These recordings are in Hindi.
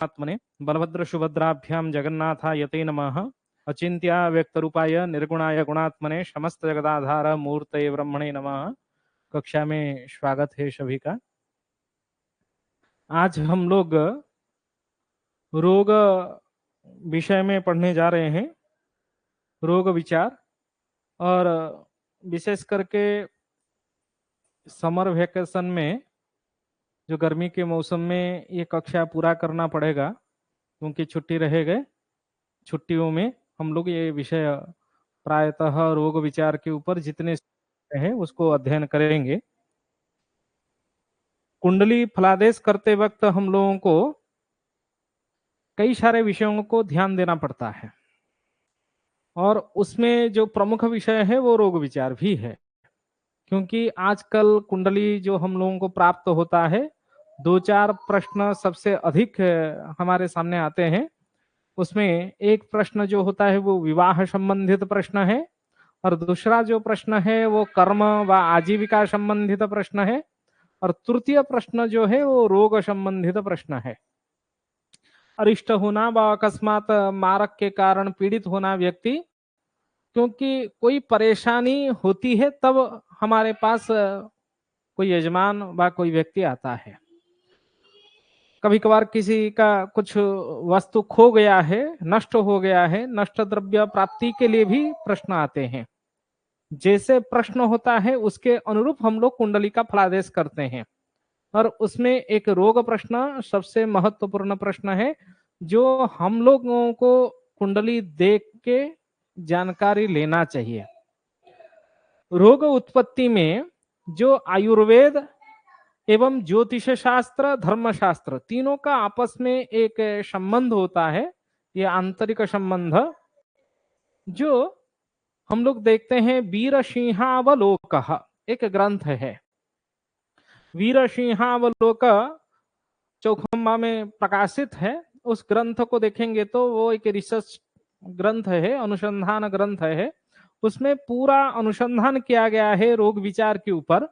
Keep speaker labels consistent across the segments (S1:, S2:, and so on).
S1: आत्मने बलभद्र सुभद्राभ्यां जगन्नाथायते नमः। अचिंत्य व्यक्तरूपाय निर्गुणाय गुणात्मने समस्त जगदाधार मूर्तये ब्रह्मणे नमः। कक्षा में स्वागत है सभी का। आज हम लोग रोग विषय में पढ़ने जा रहे हैं, रोग विचार। और विशेष करके समर वेकेशन में, जो गर्मी के मौसम में ये कक्षा पूरा करना पड़ेगा क्योंकि छुट्टी रहेगी। छुट्टियों में हम लोग ये विषय प्रायतः रोग विचार के ऊपर जितने हैं उसको अध्ययन करेंगे। कुंडली फलादेश करते वक्त हम लोगों को कई सारे विषयों को ध्यान देना पड़ता है और उसमें जो प्रमुख विषय है वो रोग विचार भी है, क्योंकि आजकल कुंडली जो हम लोगों को प्राप्त होता है, 2-4 प्रश्न सबसे अधिक हमारे सामने आते हैं। उसमें एक प्रश्न जो होता है वो विवाह संबंधित प्रश्न है और दूसरा जो प्रश्न है वो कर्म व आजीविका संबंधित प्रश्न है और तृतीय प्रश्न जो है वो रोग संबंधित प्रश्न है। अरिष्ट होना व अकस्मात मारक के कारण पीड़ित होना व्यक्ति, क्योंकि कोई परेशानी होती है तब हमारे पास कोई यजमान व कोई व्यक्ति आता है। कभी कभार किसी का कुछ वस्तु खो गया है, नष्ट हो गया है, नष्ट द्रव्य प्राप्ति के लिए भी प्रश्न आते हैं। जैसे प्रश्न होता है उसके अनुरूप हम लोग कुंडली का फलादेश करते हैं और उसमें एक रोग प्रश्न सबसे महत्वपूर्ण प्रश्न है, जो हम लोगों को कुंडली देख के जानकारी लेना चाहिए। रोग उत्पत्ति में जो आयुर्वेद एवं ज्योतिष शास्त्र, धर्मशास्त्र, तीनों का आपस में एक संबंध होता है। ये आंतरिक संबंध जो हम लोग देखते हैं, वीर सिंहावलोक एक ग्रंथ है। वीर सिंहावलोक चौखम्बा में प्रकाशित है। उस ग्रंथ को देखेंगे तो वो एक रिसर्च ग्रंथ है, अनुसंधान ग्रंथ है। उसमें पूरा अनुसंधान किया गया है रोग विचार के ऊपर,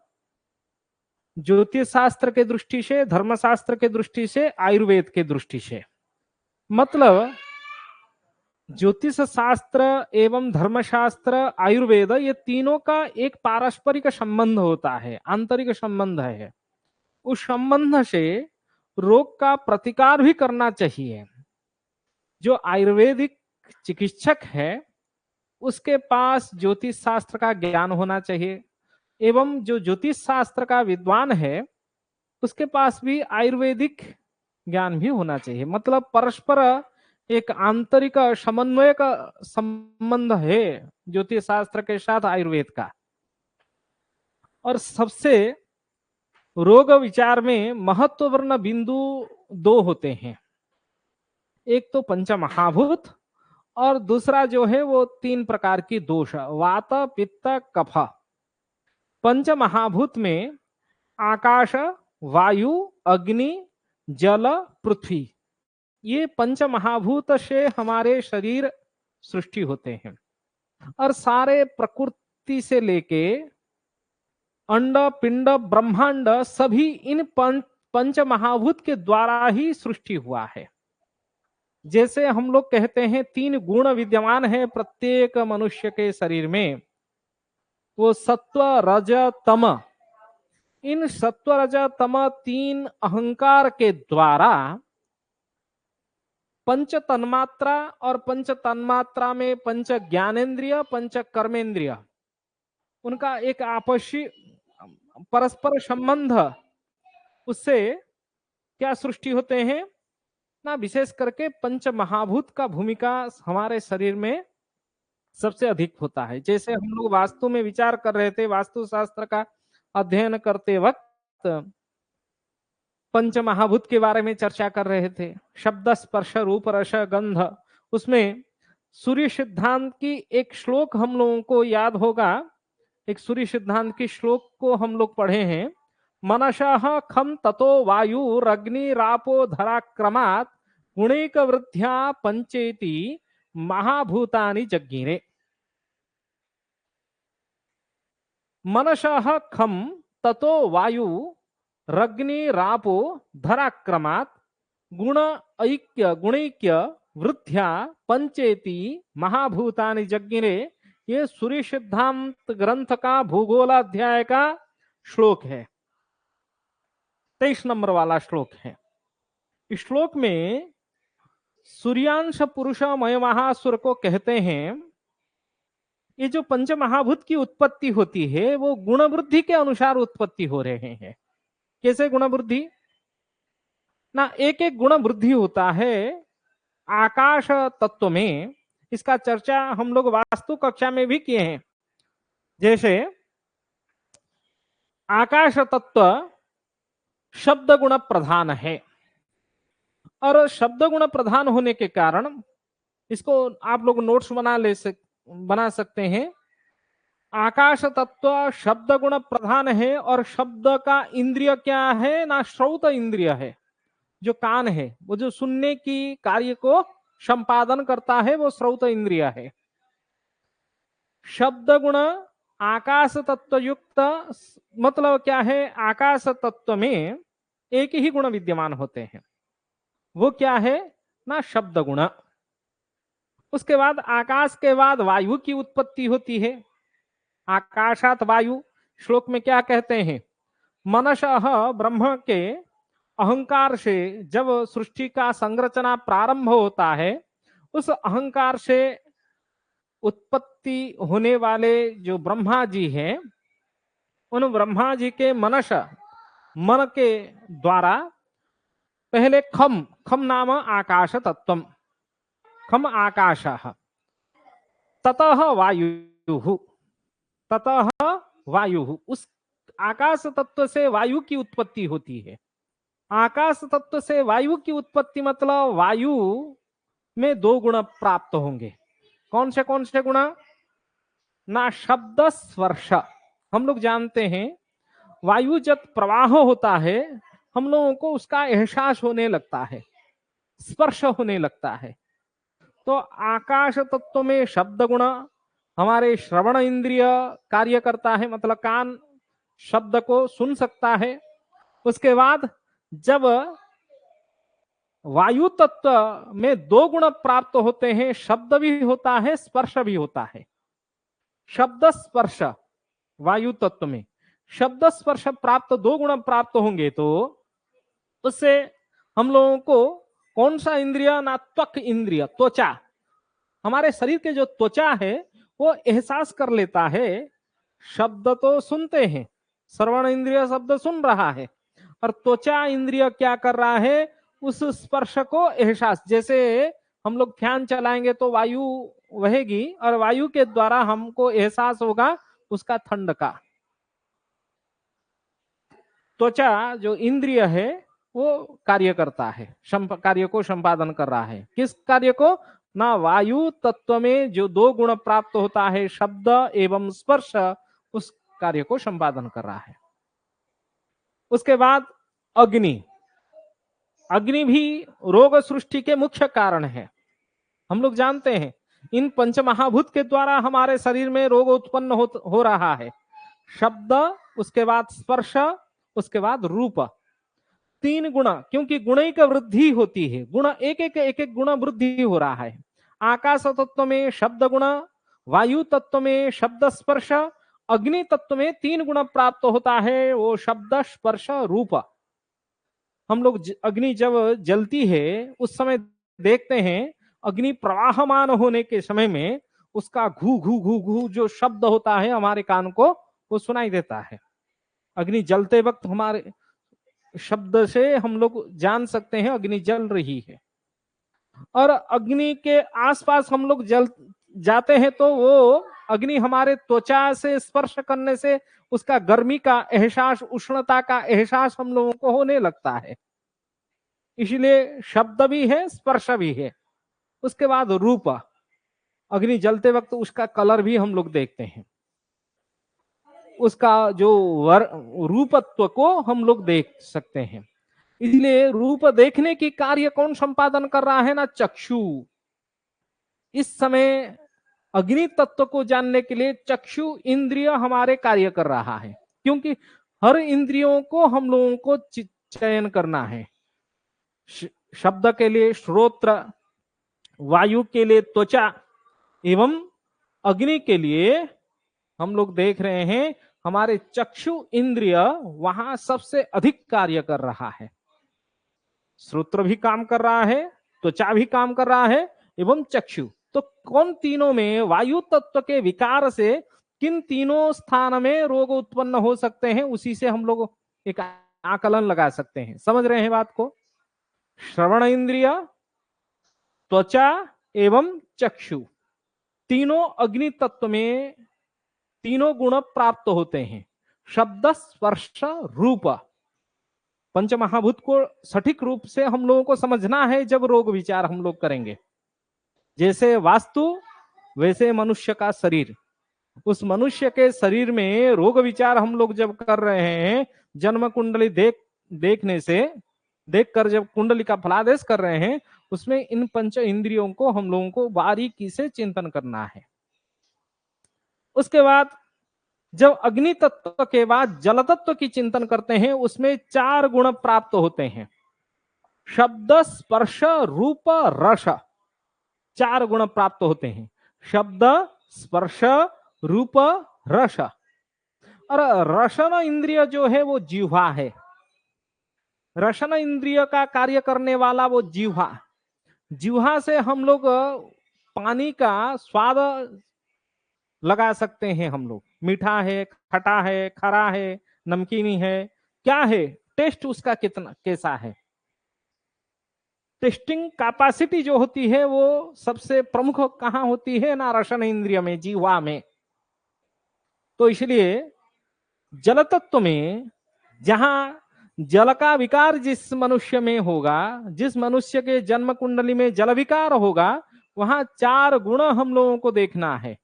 S1: ज्योतिष शास्त्र के दृष्टि से, धर्मशास्त्र के दृष्टि से, आयुर्वेद के दृष्टि से। मतलब ज्योतिष शास्त्र एवं धर्मशास्त्र, आयुर्वेद, ये तीनों का एक पारस्परिक संबंध होता है, आंतरिक संबंध है। उस संबंध से रोग का प्रतिकार भी करना चाहिए। जो आयुर्वेदिक चिकित्सक है उसके पास ज्योतिष शास्त्र का ज्ञान होना चाहिए एवं जो ज्योतिष शास्त्र का विद्वान है उसके पास भी आयुर्वेदिक ज्ञान भी होना चाहिए। मतलब परस्पर एक आंतरिक समन्वय का संबंध है ज्योतिष शास्त्र के साथ आयुर्वेद का। और सबसे रोग विचार में महत्वपूर्ण बिंदु 2 होते हैं। एक तो पंच महाभूत और दूसरा जो है वो 3 प्रकार की दोष, वात, पित्त, कफ। पंच महाभूत में आकाश, वायु, अग्नि, जल, पृथ्वी, ये पंच महाभूत से हमारे शरीर सृष्टि होते हैं और सारे प्रकृति से लेके अंड, पिंड, ब्रह्मांड सभी इन पंच महाभूत के द्वारा ही सृष्टि हुआ है। जैसे हम लोग कहते हैं 3 गुण विद्यमान है प्रत्येक मनुष्य के शरीर में, वो सत्व, रज, तम। इन सत्व, रज, तम 3 अहंकार के द्वारा पंच तन्मात्रा और पंच तन्मात्रा में पंच ज्ञानेन्द्रिय, पंच कर्मेंद्रिय, उनका एक आपसी परस्पर संबंध, उससे क्या सृष्टि होते हैं ना। विशेष करके पंच महाभूत का भूमिका हमारे शरीर में सबसे अधिक होता है। जैसे हम लोग वास्तु में विचार कर रहे थे, वास्तु शास्त्र का अध्ययन करते वक्त पंच महाभूत के बारे में चर्चा कर रहे थे। शब्द, स्पर्श, रूप, रस, गंध। उसमें सूर्य सिद्धांत की एक श्लोक हम लोगों को याद होगा। एक सूर्य सिद्धांत की श्लोक को हम लोग पढ़े हैं। मनसः खम ततो वायुरग्नि रापो धरा क्रमात् गुणैक वृद्ध्या पंचेति महाभूतानि जज्ञिरे। मनसः खम ततो वायु रग्नि रापो धराक्रमात् गुण ऐक्य गुणैक्य वृद्ध्या पंचेति महाभूतानि जज्ञिरे, ये सूर्य सिद्धांत ग्रंथ का भूगोलाध्याय का श्लोक है, 23 नंबर वाला श्लोक है। इस श्लोक में सूर्यांश पुरुषमय महासुर को कहते हैं, ये जो पंच महाभूत की उत्पत्ति होती है वो गुण वृद्धि के अनुसार उत्पत्ति हो रहे हैं। कैसे गुण वृद्धि ना, एक एक गुण वृद्धि होता है आकाश तत्व में। इसका चर्चा हम लोग वास्तु कक्षा में भी किए हैं। जैसे आकाश तत्व शब्द गुण प्रधान है, और शब्द गुण प्रधान होने के कारण इसको आप लोग नोट्स बना सकते हैं। आकाश तत्व शब्द गुण प्रधान है, और शब्द का इंद्रिय क्या है ना, श्रौत इंद्रिय है। जो कान है वो जो सुनने की कार्य को संपादन करता है वो श्रौत इंद्रिय है। शब्द गुण आकाश तत्व युक्त मतलब क्या है, आकाश तत्व में एक ही गुण विद्यमान होते हैं, वो क्या है ना, शब्द गुण। उसके बाद आकाश के बाद वायु की उत्पत्ति होती है। आकाशात वायु, श्लोक में क्या कहते हैं, मनसः ब्रह्म के अहंकार से जब सृष्टि का संरचना प्रारंभ होता है, उस अहंकार से उत्पत्ति होने वाले जो ब्रह्मा जी हैं, उन ब्रह्मा जी के मन के द्वारा पहले खम नाम आकाश तत्वम, खम आकाशः, ततः वायु, उस आकाश तत्व से वायु की उत्पत्ति होती है। आकाश तत्व से वायु की उत्पत्ति मतलब वायु में दो गुण प्राप्त होंगे। कौन से गुण ना, शब्द स्पर्श। हम लोग जानते हैं वायु जब प्रवाह होता है हम लोगों को उसका एहसास होने लगता है, स्पर्श होने लगता है। तो आकाश तत्व में शब्द गुण, हमारे श्रवण इंद्रिय कार्य करता है, मतलब कान शब्द को सुन सकता है। उसके बाद जब वायु तत्व में दो गुण प्राप्त होते हैं, शब्द भी होता है स्पर्श भी होता है। शब्द स्पर्श वायु तत्व में शब्द स्पर्श प्राप्त दो गुण प्राप्त होंगे तो उससे हम लोगों को कौन सा इंद्रिय ना, त्वक इंद्रिय, त्वचा, हमारे शरीर के जो त्वचा है वो एहसास कर लेता है। शब्द तो सुनते हैं, श्रवण इंद्रिय शब्द सुन रहा है, और त्वचा इंद्रिय क्या कर रहा है, उस स्पर्श को एहसास। जैसे हम लोग फैन चलाएंगे तो वायु बहेगी और वायु के द्वारा हमको एहसास होगा उसका ठंड का। त्वचा जो इंद्रिय है वो कार्य करता है, कार्य को संपादन कर रहा है। किस कार्य को ना, वायु तत्व में जो दो गुण प्राप्त होता है शब्द एवं स्पर्श, उस कार्य को संपादन कर रहा है। उसके बाद अग्नि, अग्नि भी रोग सृष्टि के मुख्य कारण है। हम लोग जानते हैं इन पंच महाभूत के द्वारा हमारे शरीर में रोग उत्पन्न हो रहा है। शब्द, उसके बाद स्पर्श, उसके बाद रूप, तीन गुण, क्योंकि गुणैक वृद्धि होती है, गुण एक एक गुण वृद्धि हो रहा है। आकाश तत्व में शब्द गुण, वायु तत्व में शब्द स्पर्श, अग्नि तत्व में तीन गुण प्राप्त होता है, वो शब्द स्पर्श रूप। हम लोग अग्नि जब जलती है उस समय देखते हैं, अग्नि प्रवाहमान होने के समय में उसका घू घू घू घू जो शब्द होता है हमारे कान को वो सुनाई देता है। अग्नि जलते वक्त हमारे शब्द से हम लोग जान सकते हैं अग्नि जल रही है। और अग्नि के आसपास हम लोग जाते हैं तो वो अग्नि हमारे त्वचा से स्पर्श करने से उसका गर्मी का एहसास, उष्णता का एहसास हम लोगों को होने लगता है। इसलिए शब्द भी है स्पर्श भी है। उसके बाद रूप, अग्नि जलते वक्त उसका कलर भी हम लोग देखते हैं, उसका जो रूपत्व को हम लोग देख सकते हैं। इसलिए रूप देखने की कार्य कौन संपादन कर रहा है ना, चक्षु। इस समय अग्नि तत्व को जानने के लिए चक्षु इंद्रिय हमारे कार्य कर रहा है, क्योंकि हर इंद्रियों को हम लोगों को चयन करना है। शब्द के लिए श्रोत्र, वायु के लिए त्वचा एवं अग्नि के लिए हम लोग देख रहे हैं हमारे चक्षु इंद्रिय वहां सबसे अधिक कार्य कर रहा है। श्रोत्र भी काम कर रहा है, त्वचा भी काम कर रहा है एवं चक्षु। तो कौन तीनों में वायु तत्व के विकार से किन तीनों स्थान में रोग उत्पन्न हो सकते हैं, उसी से हम लोग एक आकलन लगा सकते हैं। समझ रहे हैं बात को? श्रवण इंद्रिय, त्वचा एवं चक्षु, तीनों अग्नि तत्व में तीनों गुण प्राप्त होते हैं। शब्द, स्पर्श, रूप, पंच महाभूत को सटीक रूप से हम लोगों को समझना है जब रोग विचार हम लोग करेंगे। जैसे वास्तु वैसे मनुष्य का शरीर, उस मनुष्य के शरीर में रोग विचार हम लोग जब कर रहे हैं, जन्म कुंडली देखकर जब कुंडली का फलादेश कर रहे हैं, उसमें इन पंच इंद्रियों को हम लोगों को बारीकी से चिंतन करना है। उसके बाद जब अग्नि तत्व के बाद जल तत्व की चिंतन करते हैं, उसमें 4 गुण प्राप्त होते हैं। शब्द, स्पर्श, रूप, रस, 4 गुण प्राप्त होते हैं। शब्द, स्पर्श, रूप, रस। और रसन इंद्रिय जो है वो जिह्वा है। रसन इंद्रिय का कार्य करने वाला वो जिह्वा। जिह्वा से हम लोग पानी का स्वाद लगा सकते हैं। हम लोग मीठा है, खटा है, खरा है, नमकीनी है, क्या है, टेस्ट उसका कितना कैसा है। टेस्टिंग कैपेसिटी जो होती है वो सबसे प्रमुख कहां होती है ना, रसन इंद्रिय में, जीवा में। तो इसलिए जल तत्व में जहां जल का विकार जिस मनुष्य में होगा, जिस मनुष्य के जन्म कुंडली में जल विकार होगा, वहां 4 गुण हम लोगों को देखना है।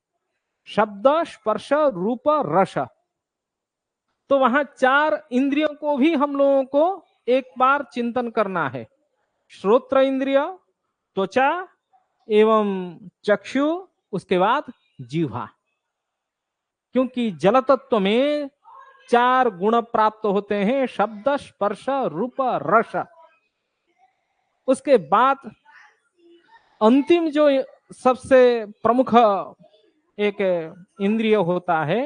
S1: शब्द, स्पर्श, रूप, रस। तो वहां 4 इंद्रियों को भी हम लोगों को एक बार चिंतन करना है। श्रोत्र इंद्रिय, त्वचा एवं चक्षु, उसके बाद जीवा। क्योंकि जल तत्व में 4 गुण प्राप्त होते हैं, शब्द, स्पर्श, रूप, रस। उसके बाद अंतिम जो सबसे प्रमुख एक इंद्रिय होता है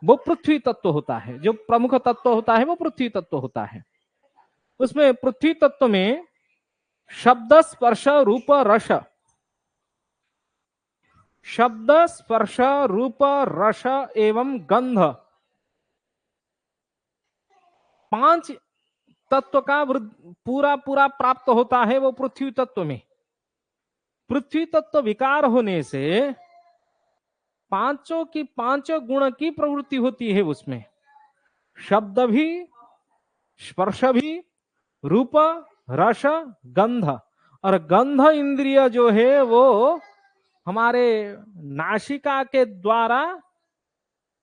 S1: वो पृथ्वी तत्व होता है। जो प्रमुख तत्व होता है वो पृथ्वी तत्व होता है। उसमें पृथ्वी तत्व में शब्द, स्पर्श, रूप, रस, शब्द, स्पर्श, रूप, रस एवं गंध, 5 तत्व का पूरा पूरा प्राप्त होता है वो पृथ्वी तत्व में। पृथ्वी तत्व विकार होने से 5 गुण की प्रवृत्ति होती है उसमें। शब्द भी, स्पर्श भी, रूप, रस, गंध। और गंध इंद्रिय जो है वो हमारे नासिका के द्वारा,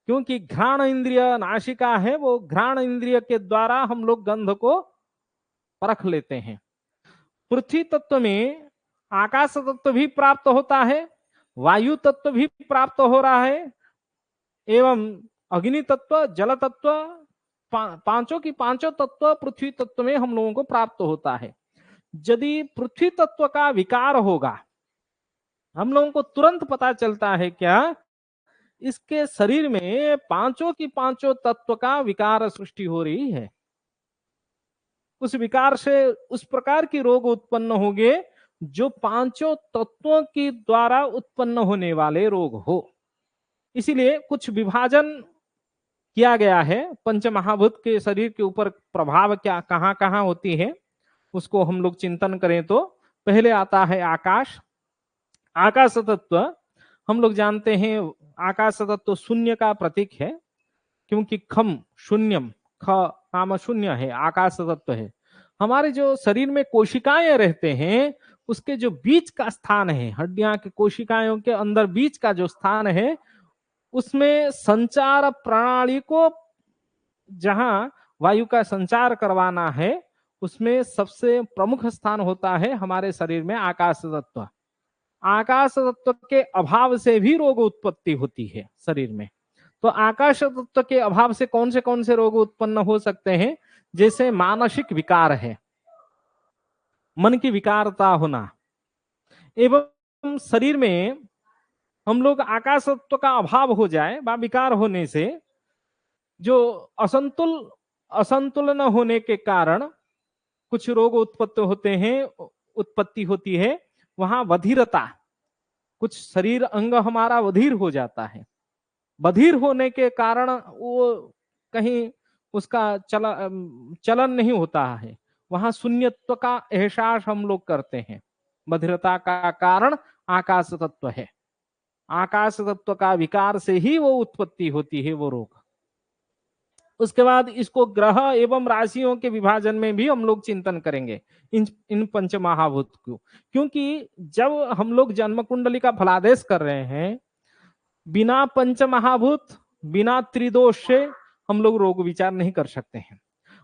S1: क्योंकि घ्राण इंद्रिय नासिका है, वो घ्राण इंद्रिय के द्वारा हम लोग गंध को परख लेते हैं। पृथ्वी तत्व में आकाश तत्व भी प्राप्त होता है, वायु तत्व भी प्राप्त हो रहा है, एवं अग्नि तत्व, जल तत्व, 5 तत्व पृथ्वी तत्व में हम लोगों को प्राप्त होता है। यदि पृथ्वी तत्व का विकार होगा, हम लोगों को तुरंत पता चलता है क्या, इसके शरीर में 5 तत्व का विकार सृष्टि हो रही है। उस विकार से उस प्रकार की रोग उत्पन्न होंगे जो 5 तत्वों के द्वारा उत्पन्न होने वाले रोग हो। इसीलिए कुछ विभाजन किया गया है पंच महाभूत के शरीर के ऊपर प्रभाव क्या कहां कहां होती है, उसको हम लोग चिंतन करें तो पहले आता है आकाश। आकाश तत्व हम लोग जानते हैं, आकाश तत्व शून्य का प्रतीक है, क्योंकि खम शून्यम, ख नाम शून्य है, आकाश तत्व है। हमारे जो शरीर में कोशिकाएं रहते हैं, उसके जो बीच का स्थान है, हड्डियां के कोशिकाओं के अंदर बीच का जो स्थान है, उसमें संचार प्रणाली को जहां वायु का संचार करवाना है, उसमें सबसे प्रमुख स्थान होता है हमारे शरीर में आकाश तत्व। आकाश तत्व के अभाव से भी रोग उत्पत्ति होती है शरीर में। तो आकाश तत्व के अभाव से कौन से रोग उत्पन्न हो सकते हैं? जैसे मानसिक विकार है, मन की विकारता होना, एवं शरीर में हम लोग आकाश तत्व का अभाव हो जाए व विकार होने से जो असंतुलन होने के कारण कुछ रोग उत्पत्ति होती है। वहां बधिरता, कुछ शरीर अंग हमारा बधिर हो जाता है। बधिर होने के कारण वो कहीं उसका चलन नहीं होता है, वहां शून्यत्व का एहसास हम लोग करते हैं। बधिरता का कारण आकाश तत्व है। आकाश तत्व का विकार से ही वो उत्पत्ति होती है, वो रोग। उसके बाद इसको ग्रह एवं राशियों के विभाजन में भी हम लोग चिंतन करेंगे, इन पंच महाभूत को। क्योंकि जब हम लोग जन्म कुंडली का फलादेश कर रहे हैं, बिना पंच महाभूत, बिना त्रिदोष से हम लोग रोग विचार नहीं कर सकते हैं।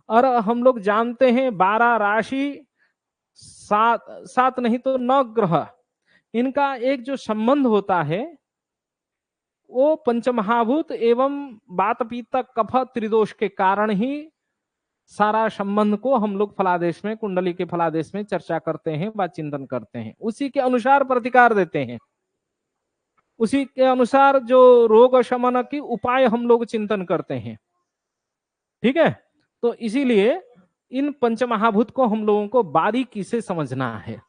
S1: और हम लोग जानते हैं 12 राशि, सात नहीं तो 9 ग्रह, इनका एक जो संबंध होता है वो पंचमहाभूत एवं वात पित्त कफ त्रिदोष के कारण ही सारा संबंध को हम लोग फलादेश में, कुंडली के फलादेश में चर्चा करते हैं व चिंतन करते हैं। उसी के अनुसार प्रतिकार देते हैं, उसी के अनुसार जो रोग शमन की उपाय हम लोग चिंतन करते हैं। ठीक है, तो इसीलिए इन पंचमहाभूत को हम लोगों को बारीकी से समझना है।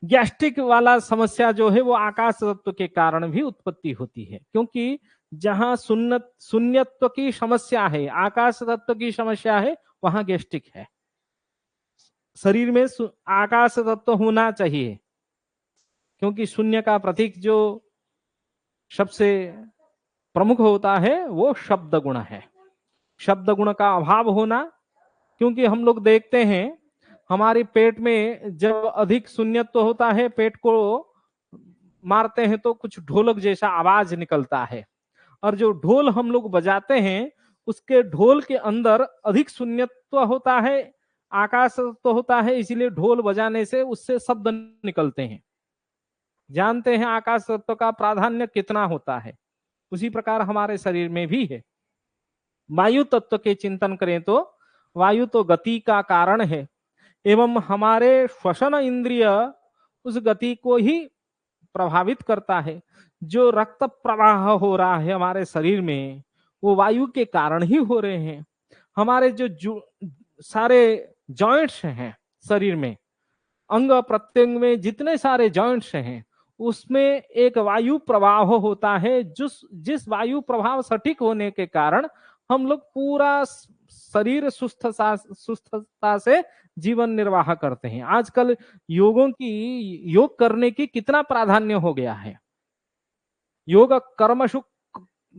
S1: गैस्ट्रिक वाला समस्या जो है वो आकाश तत्व के कारण भी उत्पत्ति होती है, क्योंकि जहां शून्यत्व की समस्या है, आकाश तत्व की समस्या है, वहां गैस्ट्रिक है। शरीर में आकाश तत्व होना चाहिए, क्योंकि शून्य का प्रतीक जो सबसे प्रमुख होता है वो शब्द गुण है। शब्द गुण का अभाव होना, क्योंकि हम लोग देखते हैं हमारे पेट में जब अधिक शून्यत्व होता है, पेट को मारते हैं तो कुछ ढोलक जैसा आवाज निकलता है, और जो ढोल हम लोग बजाते हैं उसके ढोल के अंदर अधिक शून्यत्व होता है, आकाश तो होता है, इसीलिए ढोल बजाने से उससे शब्द निकलते हैं। जानते हैं आकाश तत्व का प्राधान्य कितना होता है। उसी प्रकार हमारे शरीर में भी है। वायु तत्व के चिंतन करें तो वायु तो गति का कारण है, एवं हमारे श्वसन इंद्रिय उस गति को ही प्रभावित करता है। जो रक्त प्रवाह हो रहा है हमारे शरीर में, वो वायु के कारण ही हो रहे हैं। हमारे जो सारे जॉइंट्स हैं शरीर में, अंग प्रत्यंग में जितने सारे जॉइंट्स हैं, उसमें एक वायु प्रवाह होता है। जिस वायु प्रभाव सटीक होने के कारण हम लोग पूरा शरीर सुस्थता से जीवन निर्वाह करते हैं। आजकल योग करने की कितना प्राधान्य हो गया है। योग कर्मसु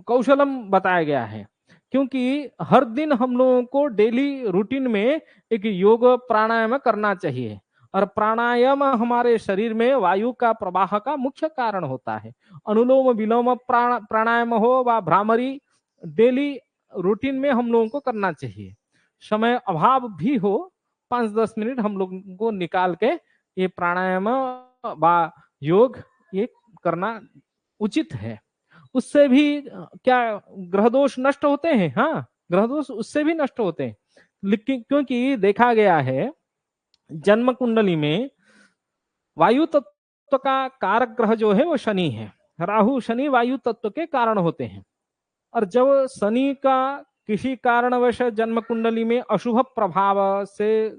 S1: कौशलम बताया गया है, क्योंकि हर दिन हम लोगों को डेली रूटीन में एक योग प्राणायाम करना चाहिए। और प्राणायाम हमारे शरीर में वायु का प्रवाह का मुख्य कारण होता है। अनुलोम विलोम प्राणायाम हो व भ्रामरी, डेली रूटीन में हम लोगों को करना चाहिए। समय अभाव भी हो, 5-10 मिनट हम लोगों को निकाल के ये प्राणायाम व योग ये करना उचित है। उससे भी क्या ग्रह दोष नष्ट होते हैं? हाँ, ग्रह दोष उससे भी नष्ट होते हैं। लेकिन क्योंकि देखा गया है जन्म कुंडली में वायु तत्व का कारक ग्रह जो है वो शनि है। राहु शनि वायु तत्व के कारण होते हैं। और जब शनि का किसी कारणवश जन्म कुंडली में अशुभ प्रभाव से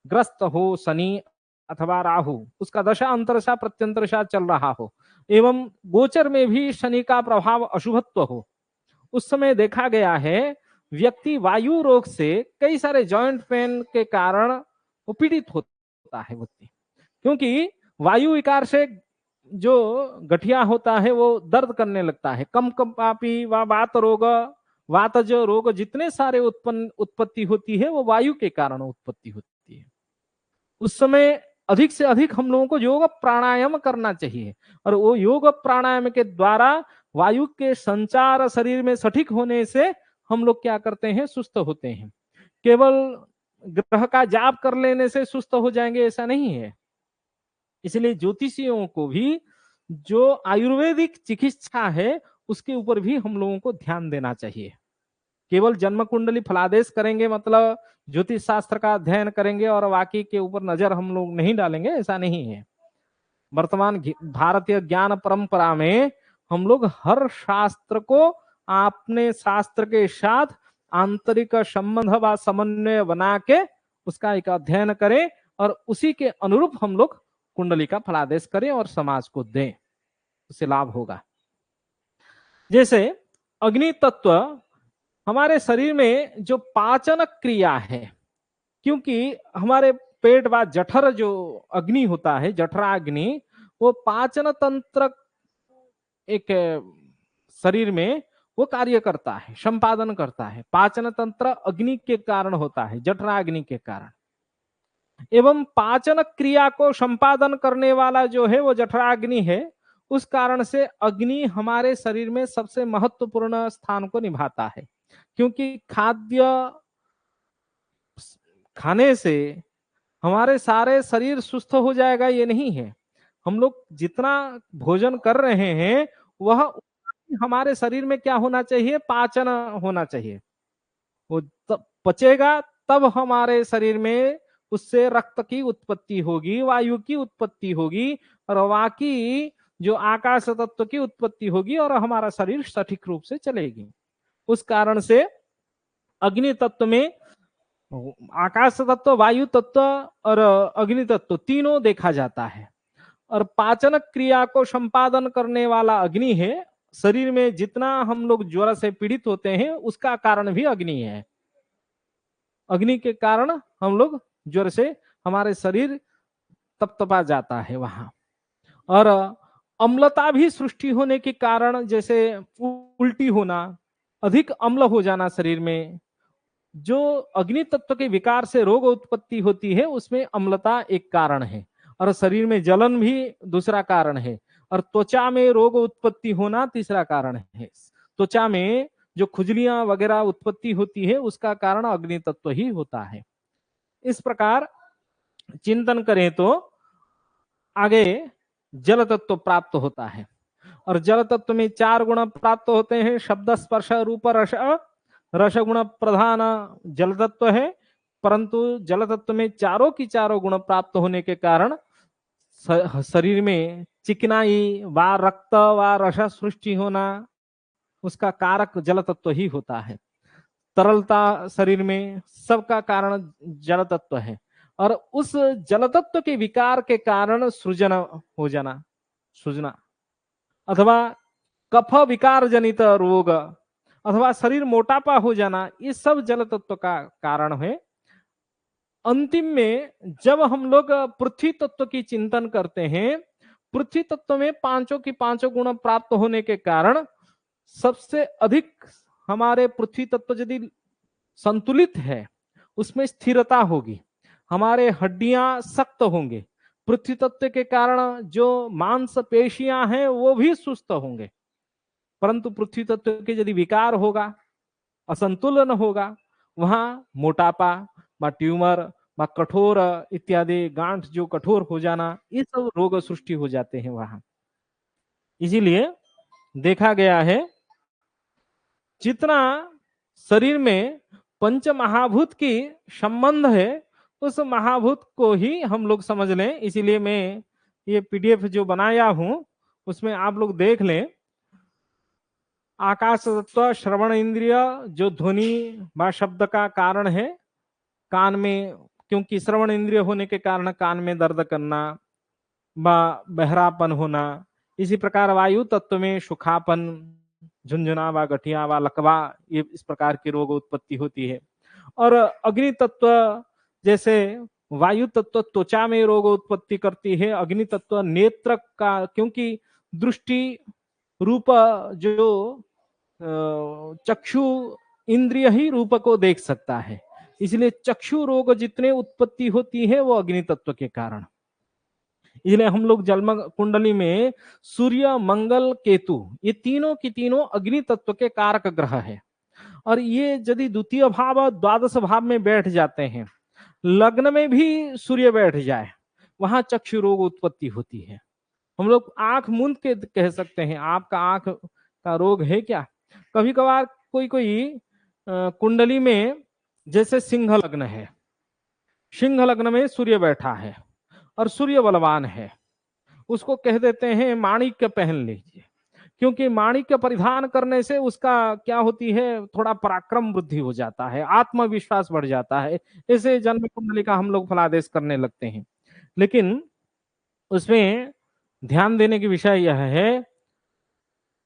S1: ग्रस्त हो शनि अथवा राहु, उसका दशा अंतरशा प्रत्यंतरशा चल रहा हो, एवं गोचर में भी शनि का प्रभाव अशुभत्व हो, उस समय देखा गया है व्यक्ति वायु रोग से, कई सारे जॉइंट पेन के कारण वो पीड़ित होता है व्यक्ति। क्योंकि वायु विकार से जो गठिया होता है वो दर्द करने लगता है। कंपकंपापी व वात रोग, वातज रोग जितने सारे उत्पत्ति होती है वो वायु के कारण उत्पत्ति होती है। उस समय अधिक से अधिक हम लोगों को योग प्राणायाम करना चाहिए, और वो योग प्राणायाम के द्वारा वायु के संचार शरीर में सटीक होने से हम लोग क्या करते हैं, सुस्त होते हैं। केवल ग्रह का जाप कर लेने से सुस्त हो जाएंगे ऐसा नहीं है। इसलिए ज्योतिषियों को भी जो आयुर्वेदिक चिकित्सा है उसके ऊपर भी हम लोगों को ध्यान देना चाहिए। केवल जन्म कुंडली फलादेश करेंगे मतलब ज्योतिष शास्त्र का अध्ययन करेंगे और बाकी के ऊपर नजर हम लोग नहीं डालेंगे, ऐसा नहीं है। वर्तमान भारतीय ज्ञान परंपरा में हम लोग हर शास्त्र को अपने शास्त्र के साथ आंतरिक संबंध व समन्वय बना के उसका एक अध्ययन करें और उसी के अनुरूप हम लोग कुंडली का फलादेश करें और समाज को दें, उससे लाभ होगा। जैसे अग्नि तत्व हमारे शरीर में जो पाचन क्रिया है, क्योंकि हमारे पेट व जठर जो अग्नि होता है, जठराग्नि, वो पाचन तंत्र एक शरीर में वो कार्य करता है, संपादन करता है। पाचन तंत्र अग्नि के कारण होता है, जठराग्नि के कारण। एवं पाचन क्रिया को संपादन करने वाला जो है वो जठराग्नि है। उस कारण से अग्नि हमारे शरीर में सबसे महत्वपूर्ण स्थान को निभाता है, क्योंकि खाद्य खाने से हमारे सारे शरीर सुस्त हो जाएगा ये नहीं है। हम लोग जितना भोजन कर रहे हैं वह हमारे शरीर में क्या होना चाहिए, पाचन होना चाहिए। वो तब पचेगा तब हमारे शरीर में उससे रक्त की उत्पत्ति होगी, वायु की उत्पत्ति होगी और बाकी जो आकाश तत्व की उत्पत्ति होगी और हमारा शरीर सटीक रूप से चलेगी। उस कारण से अग्नि तत्व में आकाश तत्व, वायु तत्व और अग्नि तत्व तीनों देखा जाता है। और पाचन क्रिया को संपादन करने वाला अग्नि है। शरीर में जितना हम लोग ज्वर से पीड़ित होते हैं उसका कारण भी अग्नि है। अग्नि के कारण हम लोग ज्वर से हमारे शरीर तपतपा जाता है वहां। और अम्लता भी सृष्टि होने के कारण, जैसे उल्टी होना, अधिक अम्ल हो जाना शरीर में, जो अग्नि तत्व के विकार से रोग उत्पत्ति होती है उसमें अम्लता एक कारण है। और शरीर में जलन भी दूसरा कारण है। और त्वचा में रोग उत्पत्ति होना तीसरा कारण है। त्वचा में जो खुजलियां वगैरह उत्पत्ति होती है उसका कारण अग्नि तत्व ही होता है। इस प्रकार चिंतन करें तो आगे जल तत्व प्राप्त होता है। और जल तत्व में 4 गुण प्राप्त होते हैं, शब्द स्पर्श रूप रस। रस गुण प्रधान जल तत्व है, परंतु जल तत्व में चारों की चारों गुण प्राप्त होने के कारण शरीर में चिकनाई व रक्त व रस सृष्टि होना उसका कारक जल तत्व ही होता है। तरलता शरीर में सबका कारण जल तत्व है। और उस जल तत्व के विकार के कारण सृजन हो जाना, सूजना, अथवा कफ विकार जनित रोग, अथवा शरीर मोटापा हो जाना, ये सब जल तत्व का कारण है। अंतिम में जब हम लोग पृथ्वी तत्व की चिंतन करते हैं, पृथ्वी तत्व में पांचों की पांचों गुण प्राप्त होने के कारण सबसे अधिक हमारे पृथ्वी तत्व यदि संतुलित है उसमें स्थिरता होगी, हमारे हड्डियां सख्त होंगे। पृथ्वी तत्व के कारण जो मांस पेशियां हैं वो भी सुस्त होंगे। परंतु पृथ्वी तत्व के यदि विकार होगा, असंतुलन होगा, वहां मोटापा व ट्यूमर व कठोर इत्यादि गांठ जो कठोर हो जाना, ये सब रोग सृष्टि हो जाते हैं वहां। इसीलिए देखा गया है जितना शरीर में पंच महाभूत की संबंध है उस महाभूत को ही हम लोग समझ लें। इसीलिए मैं ये पीडीएफ जो बनाया हूं उसमें आप लोग देख लें। आकाश तत्व श्रवण इंद्रिय जो ध्वनि व शब्द का कारण है, कान में, क्योंकि श्रवण इंद्रिय होने के कारण कान में दर्द करना व बहरापन होना। इसी प्रकार वायु तत्व में सुखापन, झुंझुना व गठिया व लकवा, ये इस प्रकार की रोग उत्पत्ति होती है। और अग्नि तत्व जैसे वायु तत्व त्वचा में रोग उत्पत्ति करती है, अग्नि तत्व नेत्र का, क्योंकि दृष्टि रूप जो चक्षु इंद्रिय ही रूप को देख सकता है, इसलिए चक्षु रोग जितने उत्पत्ति होती है वो अग्नि तत्व के कारण। इसलिए हम लोग जन्म कुंडली में सूर्य, मंगल, केतु, ये तीनों की तीनों अग्नि तत्व के कारक ग्रह है। और ये यदि द्वितीय भाव द्वादश भाव में बैठ जाते हैं, लग्न में भी सूर्य बैठ जाए, वहां चक्षु रोग उत्पत्ति होती है। हम लोग आंख मूंद के कह सकते हैं आपका आंख का रोग है क्या। कभी कभार कोई कुंडली में जैसे सिंह लग्न है, सिंह लग्न में सूर्य बैठा है और सूर्य बलवान है, उसको कह देते हैं माणिक्य पहन लीजिए, क्योंकि माणिक्य परिधान करने से उसका क्या होती है, थोड़ा पराक्रम वृद्धि हो जाता है, आत्मविश्वास बढ़ जाता है। इसे जन्म कुंडली का हम लोग फलादेश करने लगते हैं। लेकिन उसमें ध्यान देने की विषय यह है,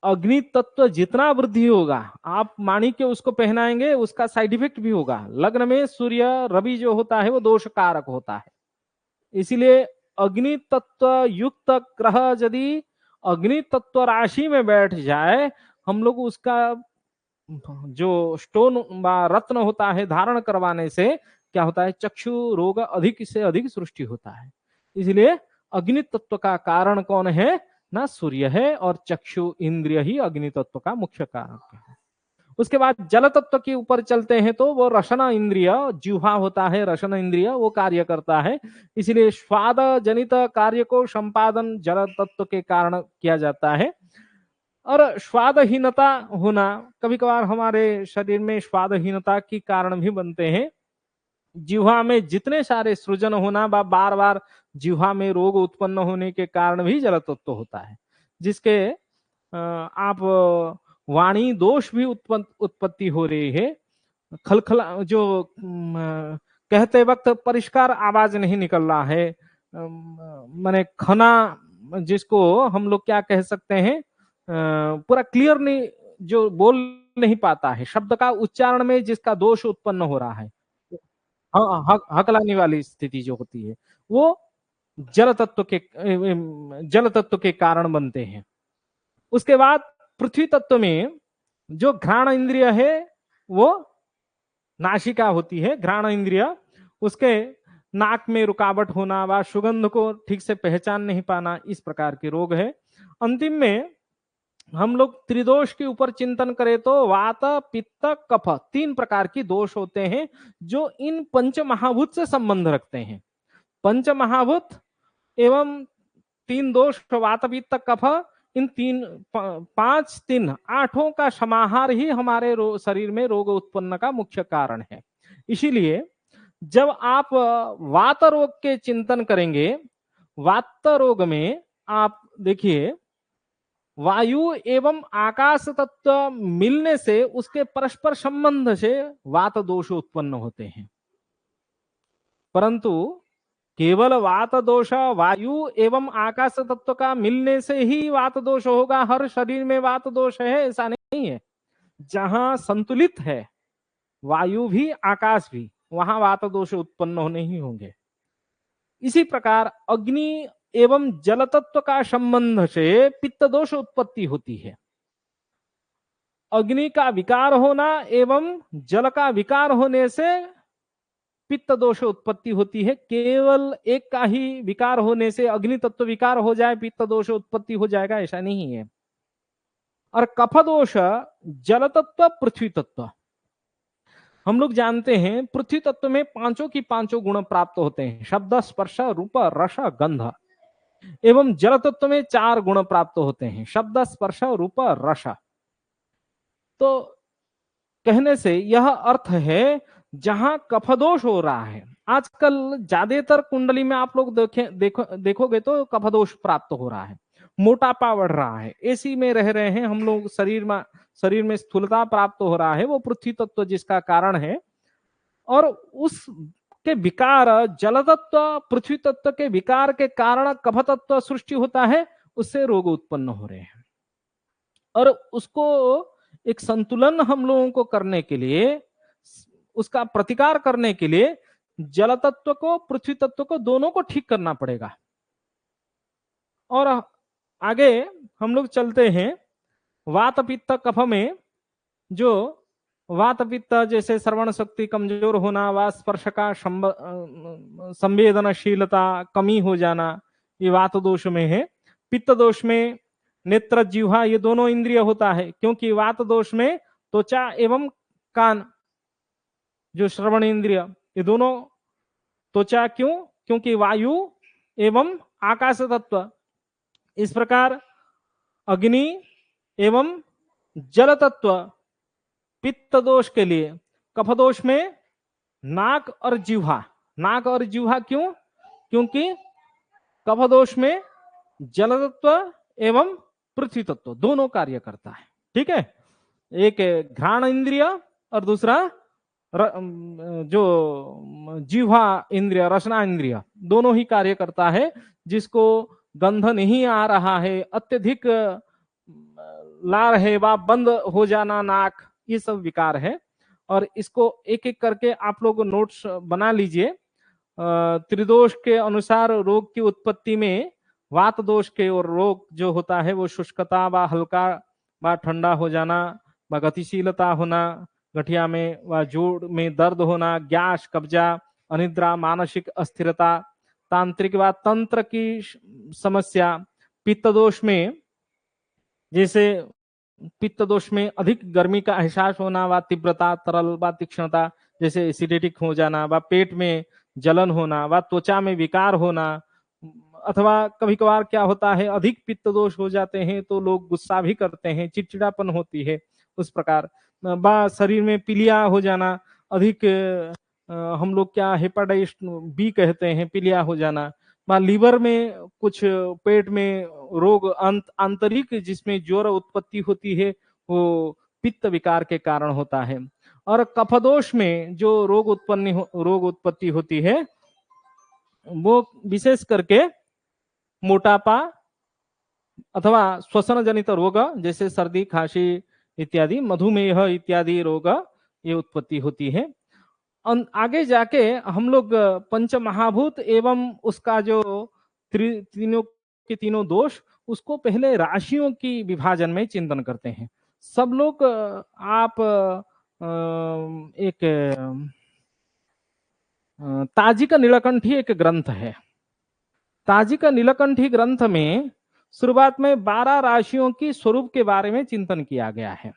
S1: अग्नि तत्व जितना वृद्धि होगा, आप माणिक्य उसको पहनाएंगे, उसका साइड इफेक्ट भी होगा। लग्न में सूर्य रवि जो होता है वो दोष कारक होता है, इसीलिए अग्नि तत्व युक्त ग्रह यदि अग्नि तत्व राशि में बैठ जाए, हम लोग उसका जो स्टोन रत्न होता है धारण करवाने से क्या होता है, चक्षु रोग अधिक से अधिक सृष्टि होता है। इसलिए अग्नि तत्व का कारण कौन है, ना सूर्य है, और चक्षु इंद्रिय ही अग्नि तत्व का मुख्य कारण है। उसके बाद जल तत्व के ऊपर चलते हैं तो वो रसन इंद्रिय, जिह्वा होता है रसन इंद्रिय, वो कार्य करता है। इसलिए स्वाद जनित कार्य को संपादन जल तत्व के कारण किया जाता है। और स्वादहीनता होना, कभी कभार हमारे शरीर में स्वादहीनता के कारण भी बनते हैं। जिह्वा में जितने सारे सृजन होना, बार बार जिह्वा में रोग उत्पन्न होने के कारण भी जल तत्व होता है, जिसके आप वाणी दोष भी उत्पत्ति हो रही है। खलखला जो कहते वक्त परिष्कार आवाज नहीं निकल रहा है, माने खना जिसको हम लोग क्या कह सकते हैं, पूरा क्लियर नहीं, जो बोल नहीं पाता है, शब्द का उच्चारण में जिसका दोष उत्पन्न हो रहा है, हाँ, हकलाने वाली स्थिति जो होती है, वो जल तत्व के कारण बनते हैं। उसके बाद पृथ्वी तत्व में जो घ्राण इंद्रिय है वो नासिका होती है, घ्राण इंद्रिय, उसके नाक में रुकावट होना व सुगंध को ठीक से पहचान नहीं पाना, इस प्रकार के रोग है। अंतिम में हम लोग त्रिदोष के ऊपर चिंतन करें तो वात पित्त कफ 3 प्रकार की दोष होते हैं जो इन पंच महाभूत से संबंध रखते हैं। पंच महाभूत एवं 3 दोष वात पित्त कफ, इन 5 3 8 का समाहार ही हमारे शरीर में रोग उत्पन्न का मुख्य कारण है। इसीलिए जब आप वात रोग के चिंतन करेंगे, वात रोग में आप देखिए वायु एवं आकाश तत्व मिलने से उसके परस्पर संबंध से वात दोष उत्पन्न होते हैं। परंतु केवल वात दोष वायु एवं आकाश तत्व का मिलने से ही वात दोष होगा, हर शरीर में वात दोष है ऐसा नहीं है। जहां संतुलित है वायु भी आकाश भी, वहां वात दोष उत्पन्न होने ही होंगे। इसी प्रकार अग्नि एवं जल तत्व का संबंध से पित्त दोष उत्पत्ति होती है। अग्नि का विकार होना एवं जल का विकार होने से पित्त दोष उत्पत्ति होती है। केवल एक का ही विकार होने से अग्नि तत्व विकार हो जाए पित्त दोष उत्पत्ति हो जाएगा, ऐसा नहीं है। और कफ दोष जल तत्व पृथ्वी तत्व, हम लोग जानते हैं पृथ्वी तत्व में पांचों की पांचों गुण प्राप्त होते हैं, शब्द स्पर्श रूप रस गंध। एवं जल तत्व में 4 गुण प्राप्त होते हैं, शब्द स्पर्श रूप रस। तो कहने से यह अर्थ है जहां कफदोष हो रहा है, आजकल ज्यादातर कुंडली में आप लोग देखोगे तो कफदोष प्राप्त हो रहा है, मोटापा बढ़ रहा है, एसी में रह रहे हैं हम लोग, शरीर में स्थूलता प्राप्त हो रहा है, वो पृथ्वी तत्व जिसका कारण है। और उस के विकार जल तत्व पृथ्वी तत्व के विकार के कारण कफ तत्व सृष्टि होता है, उससे रोग उत्पन्न हो रहे हैं। और उसको एक संतुलन हम लोगों को करने के लिए, उसका प्रतिकार करने के लिए जल तत्व को पृथ्वी तत्व को दोनों को ठीक करना पड़ेगा। और आगे हम लोग चलते हैं वात पित्त कफ में, जो वात पित्त जैसे श्रवण शक्ति कमजोर होना व स्पर्श का संवेदनशीलता कमी हो जाना, ये वात दोष में है। पित्त दोष में नेत्र जिह्वा ये दोनों इंद्रिय होता है, क्योंकि वात दोष में त्वचा एवं कान जो श्रवण इंद्रिय ये दोनों, त्वचा क्यों, क्योंकि वायु एवं आकाश तत्व। इस प्रकार अग्नि एवं जल तत्व पित्त दोष के लिए कफ दोष में नाक और जिह्वा, नाक और जिह्वा क्यों? क्योंकि कफ दोष में जल तत्व एवं पृथ्वी तत्व दोनों कार्य करता है। ठीक है, एक घ्राण इंद्रिय और दूसरा जो जिह्वा इंद्रिय, रसना इंद्रिय, दोनों ही कार्य करता है। जिसको गंध नहीं आ रहा है, अत्यधिक ला रहे व बंद हो जाना नाक, ये सब विकार है। और इसको एक एक करके आप लोग नोट्स बना लीजिए। त्रिदोष के अनुसार रोग की उत्पत्ति में वात दोष के और रोग जो होता है वो शुष्कता व हल्का व ठंडा हो जाना व गतिशीलता होना, गठिया में व जोड़ में दर्द होना, गैस, कब्जा, अनिद्रा, मानसिक अस्थिरता, तांत्रिक व तंत्र की समस्या। पित्त दोष में जैसे पित्त दोष में अधिक गर्मी का एहसास होना व तीव्रता, तरल व तीक्ष्णता, जैसे एसिडिटिक हो जाना व पेट में जलन होना व त्वचा में विकार होना। अथवा कभी कभार क्या होता है, अधिक पित्त दोष हो जाते हैं तो लोग गुस्सा भी करते हैं, चिड़चिड़ापन होती है। उस प्रकार व शरीर में पीलिया हो जाना, अधिक हम लोग क्या हेपेटाइटिस बी कहते हैं, पीलिया हो जाना। लीवर में कुछ, पेट में रोग आंतरिक जिसमें ज्वर उत्पत्ति होती है, वो पित्त विकार के कारण होता है। और कफदोष में जो रोग उत्पत्ति होती है वो विशेष करके मोटापा अथवा श्वसन जनित रोग जैसे सर्दी, खांसी इत्यादि, मधुमेह इत्यादि रोग ये उत्पत्ति होती है। आगे जाके हम लोग पंच महाभूत एवं उसका जो तीनों के तीनों दोष, उसको पहले राशियों की विभाजन में चिंतन करते हैं। सब लोग आप एक ताजिका नीलकंठी एक ग्रंथ है, ताजिका नीलकंठी ग्रंथ में शुरुआत में 12 राशियों की स्वरूप के बारे में चिंतन किया गया है।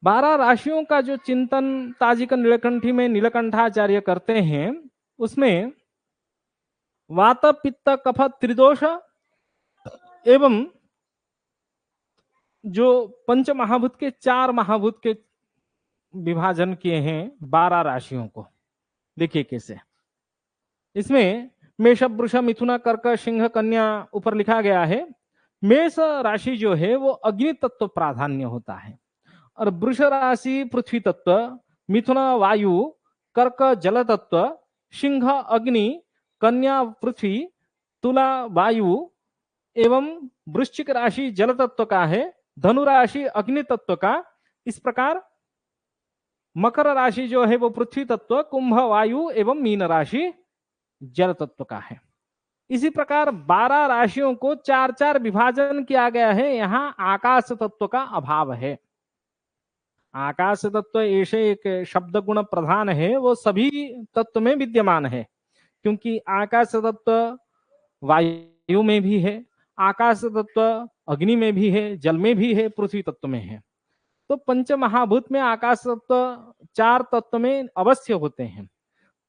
S1: 12 राशियों का जो चिंतन ताजिका नीलकंठी में नीलकंठाचार्य करते हैं, उसमें वात, पित्त, कफ, त्रिदोष एवं जो पंच महाभूत के 4 महाभूत के विभाजन किए हैं 12 राशियों को। देखिए कैसे, इसमें मेष, वृष, मिथुन, कर्क, सिंह, कन्या ऊपर लिखा गया है। मेष राशि जो है वो अग्नि तत्व प्राधान्य होता है, और वृष राशि पृथ्वी तत्व, मिथुन वायु, कर्क जल तत्व, सिंह अग्नि, कन्या पृथ्वी, तुला वायु एवं वृश्चिक राशि जल तत्व का है, धनु राशि अग्नि तत्व का। इस प्रकार मकर राशि जो है वो पृथ्वी तत्व, कुंभ वायु एवं मीन राशि जल तत्व का है। इसी प्रकार 12 राशियों को 4-4 विभाजन किया गया है। यहाँ आकाश तत्व का अभाव है। आकाश तत्व ऐसे एक शब्द गुण प्रधान है, वो सभी तत्व में विद्यमान है, क्योंकि आकाश तत्व वायु में भी है, आकाश तत्व अग्नि में भी है, जल में भी है, पृथ्वी तत्व में है। तो पंच महाभूत में आकाश तत्व 4 तत्व में अवश्य होते हैं,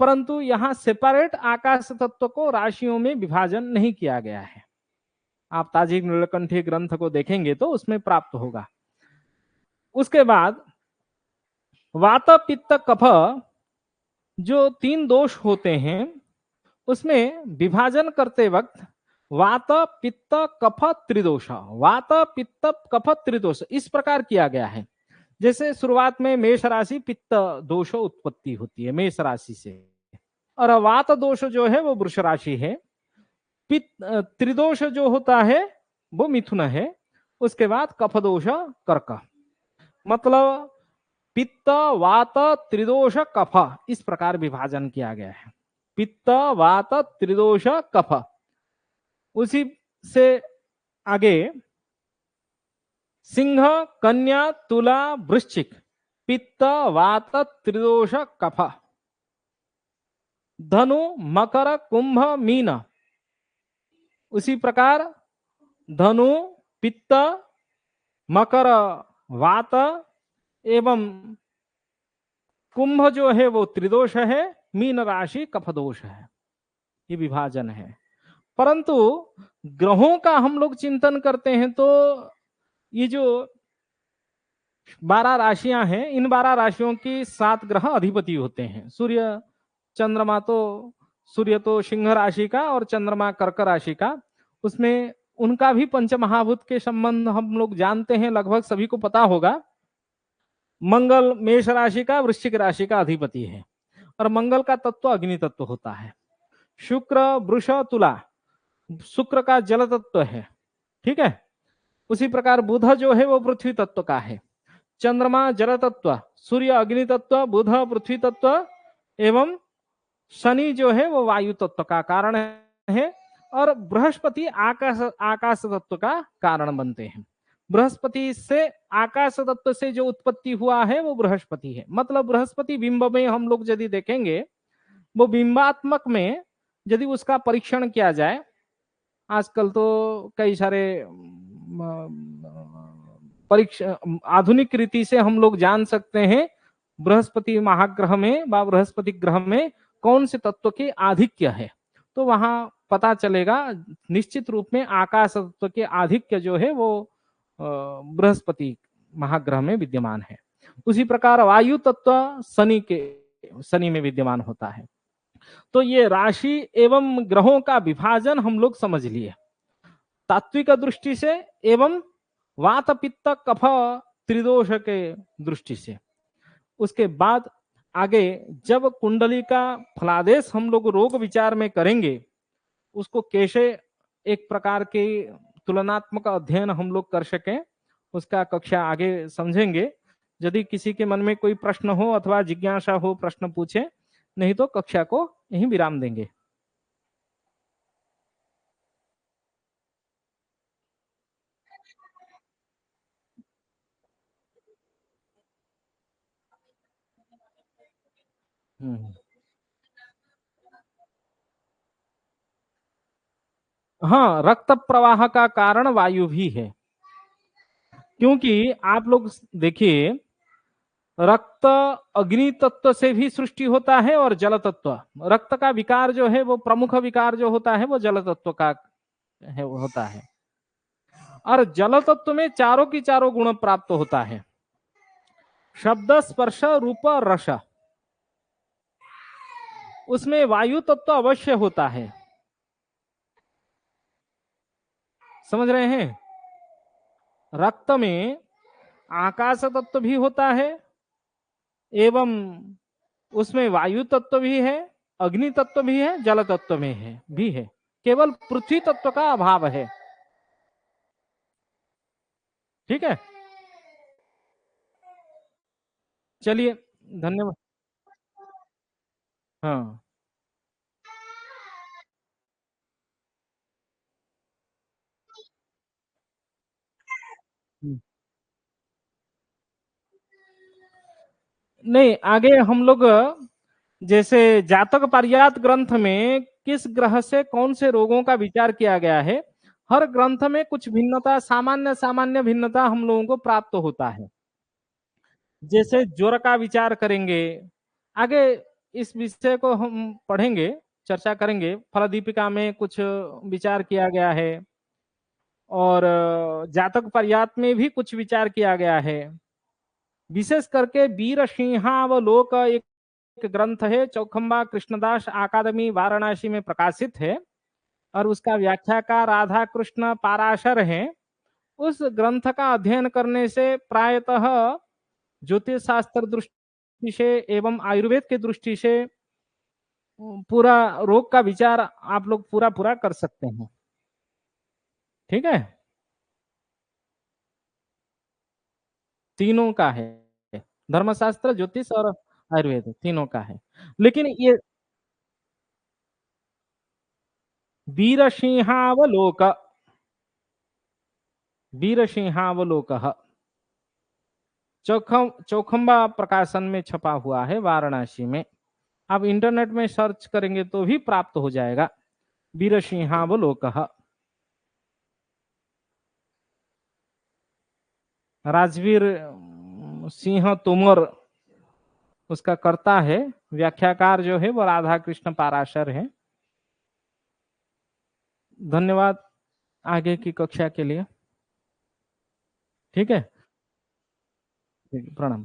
S1: परंतु यहाँ सेपरेट आकाश तत्व को राशियों में विभाजन नहीं किया गया है। आप ताजिक नीलकंठी ग्रंथ को देखेंगे तो उसमें प्राप्त होगा। उसके बाद वात, पित्त, कफ जो 3 दोष होते हैं, उसमें विभाजन करते वक्त वात, पित्त, कफ, त्रिदोष, वात, पित्त, कफ, त्रिदोष इस प्रकार किया गया है। जैसे शुरुआत में मेष राशि पित्त दोष उत्पत्ति होती है मेष राशि से, और वात दोष जो है वो वृष राशि है, त्रिदोष जो होता है वो मिथुन है, उसके बाद कफ दोष कर्क। मतलब पित्त, वात, त्रिदोष, कफ इस प्रकार विभाजन किया गया है। पित्त, वात, त्रिदोष, कफ। उसी से आगे सिंह, कन्या, तुला, वृश्चिक, पित्त, वात, त्रिदोष, कफ। धनु, मकर, कुंभ, मीन। उसी प्रकार धनु, पित्त, मकर, वात एवं कुंभ जो है वो त्रिदोष है, मीन राशि कफदोष है। ये विभाजन है। परंतु ग्रहों का हम लोग चिंतन करते हैं तो ये जो 12 राशियां हैं, इन 12 राशियों की 7 ग्रह अधिपति होते हैं। सूर्य, चंद्रमा तो सूर्य तो सिंह राशि का और चंद्रमा कर्क राशि का, उसमें उनका भी पंचमहाभूत के संबंध हम लोग जानते हैं, लगभग सभी को पता होगा। मंगल मेष राशि का, वृश्चिक राशि का अधिपति है और मंगल का तत्व अग्नि तत्व होता है। शुक्र वृष तुला, शुक्र का जल तत्व है, ठीक है। उसी प्रकार बुध जो है वो पृथ्वी तत्व का है। चंद्रमा जल तत्व, सूर्य अग्नि तत्व, बुध पृथ्वी तत्व एवं शनि जो है वो वायु तत्व का कारण है और बृहस्पति आकाश आकाश तत्व का कारण बनते हैं। बृहस्पति से आकाश तत्व से जो उत्पत्ति हुआ है वो बृहस्पति है। मतलब बृहस्पति बिंब में हम लोग यदि देखेंगे, वो बिंबात्मक में यदि उसका परीक्षण किया जाए, आजकल तो कई सारे परीक्षा आधुनिक रीति से हम लोग जान सकते हैं बृहस्पति महाग्रह में व बृहस्पति ग्रह में कौन से तत्व के आधिक्य है, तो वहां पता चलेगा निश्चित रूप में आकाश तत्व के आधिक्य जो है वो बृहस्पति महाग्रह में विद्यमान है। उसी प्रकार वायु तत्व शनि में विद्यमान होता है। तो ये राशि एवं ग्रहों का विभाजन हम लोग समझ लिए तात्विक दृष्टि से एवं वात पित्त कफ त्रिदोष के दृष्टि से। उसके बाद आगे जब कुंडली का फलादेश हम लोग रोग विचार में करेंगे, उसको कैसे एक प्रकार के तुलनात्मक अध्ययन हम लोग कर सकें, उसका कक्षा आगे समझेंगे। यदि किसी के मन में कोई प्रश्न हो अथवा जिज्ञासा हो, प्रश्न पूछे, नहीं तो कक्षा को यहीं विराम देंगे। हाँ, रक्त प्रवाह का कारण वायु भी है, क्योंकि आप लोग देखिए रक्त अग्नि तत्व से भी सृष्टि होता है और जल तत्व। रक्त का विकार जो है वो प्रमुख विकार जो होता है वो जल तत्व का है, होता है। और जल तत्व में चारों की चारों गुण प्राप्त होता है, शब्द स्पर्श रूप रस। उसमें वायु तत्व अवश्य होता है, समझ रहे हैं। रक्त में आकाश तत्व भी होता है एवं उसमें वायु तत्व भी है, अग्नि तत्व भी है, जल तत्व में है भी है, केवल पृथ्वी तत्व का अभाव है, ठीक है। चलिए, धन्यवाद। हाँ। नहीं, आगे हम लोग जैसे जातक पारिजात ग्रंथ में किस ग्रह से कौन से रोगों का विचार किया गया है, हर ग्रंथ में कुछ भिन्नता, सामान्य सामान्य भिन्नता हम लोगों को प्राप्त होता है। जैसे ज्वर का विचार करेंगे, आगे इस विषय को हम पढ़ेंगे, चर्चा करेंगे। फलदीपिका में कुछ विचार किया गया है और जातक पारिजात में भी कुछ विचार किया गया है। विशेष करके वीर सिंहावलोक एक ग्रंथ है, चौखंबा कृष्णदास अकादमी वाराणसी में प्रकाशित है और उसका व्याख्याकार राधा कृष्ण पाराशर हैं। उस ग्रंथ का अध्ययन करने से प्रायतः ज्योतिष शास्त्र दृष्टि से एवं आयुर्वेद की दृष्टि से पूरा रोग का विचार आप लोग पूरा पूरा कर सकते हैं, ठीक है। तीनों का है, धर्मशास्त्र, ज्योतिष और आयुर्वेद तीनों का है। लेकिन ये वीरसिंहावलोक, वीरसिंहावलोक चौखंबा प्रकाशन में छपा हुआ है वाराणसी में। आप इंटरनेट में सर्च करेंगे तो भी प्राप्त हो जाएगा, वीरसिंहावलोक। राजवीर सिंह तोमर उसका कर्ता है, व्याख्याकार जो है वो राधा कृष्ण पाराशर है। धन्यवाद आगे की कक्षा के लिए, ठीक है। प्रणाम।